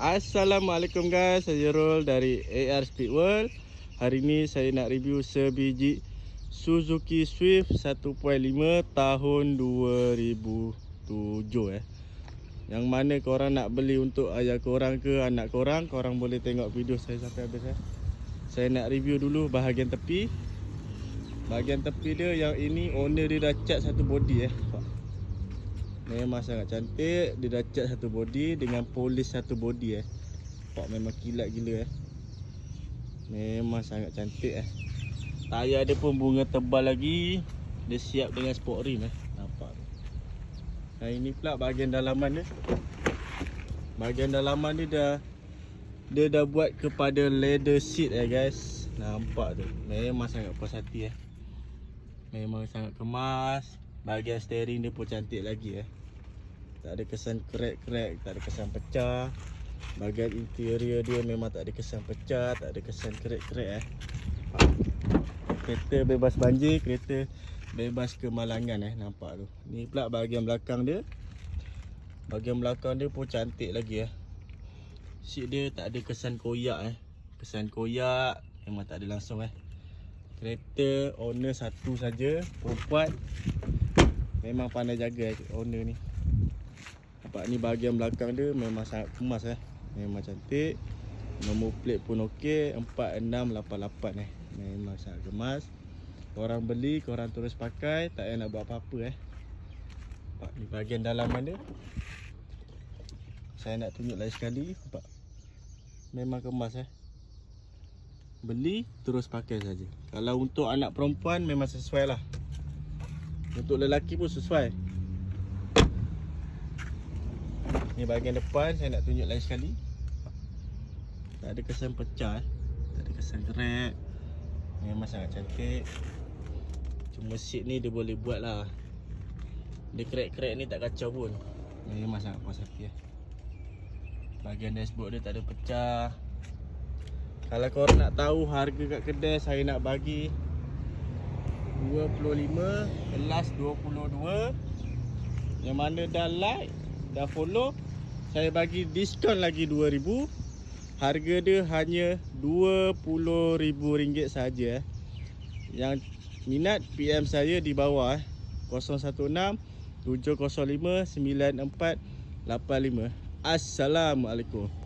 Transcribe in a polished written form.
Assalamualaikum guys, saya Rul dari AR Speed World. Hari ni saya nak review sebiji Suzuki Swift 1.5 tahun 2007 Yang mana korang nak beli untuk ayah korang ke anak korang, korang boleh tengok video saya sampai habis Saya nak review dulu bahagian tepi. Bahagian tepi dia yang ini owner dia dah cat satu body Memang sangat cantik. Dia dah cat satu body dengan polish satu body Nampak memang kilat gila Memang sangat cantik Tayar dia pun bunga tebal lagi. Dia siap dengan sport rim Nampak tu. Nah ini pula bahagian dalaman dia. Bahagian dalaman dia dah buat kepada leather seat guys. Nampak tu. Memang sangat puas hati Memang sangat kemas. Bahagian steering dia pun cantik lagi Tak ada kesan crack-crack, tak ada kesan pecah. Bahagian interior dia memang tak ada kesan pecah, tak ada kesan crack-crack Kereta bebas banjir, kereta bebas kemalangan nampak tu. Ni pula bahagian belakang dia. Bahagian belakang dia pun cantik lagi Seat dia tak ada kesan koyak Kesan koyak memang tak ada langsung Kereta owner satu saja, perempuan. Memang pandai jaga owner ni. Nampak ni bahagian belakang dia memang sangat kemas Memang cantik. Nombor plate pun okey, 4688 Memang sangat kemas. Korang beli, korang terus pakai, tak payah nak buat apa-apa Nampak ni bahagian dalaman dia. Saya nak tunjuk lagi sekali. Nampak memang kemas Beli terus pakai saja. Kalau untuk anak perempuan memang sesuai lah. Untuk lelaki pun sesuai. Ni bahagian depan saya nak tunjuk lagi sekali. Tak ada kesan pecah tak ada kesan crack. Memang sangat cantik. Cuma seat ni dia boleh buat lah. Dia crack-crack ni tak kacau pun. Memang sangat puas hati Bahagian dashboard dia tak ada pecah. Kalau korang nak tahu harga kat kedai, saya nak bagi 25 kelas 22. Yang mana dah like, dah follow, saya bagi diskaun lagi 2000. Harga dia hanya RM20,000 saja Yang minat PM saya di bawah 016 705 9485. Assalamualaikum.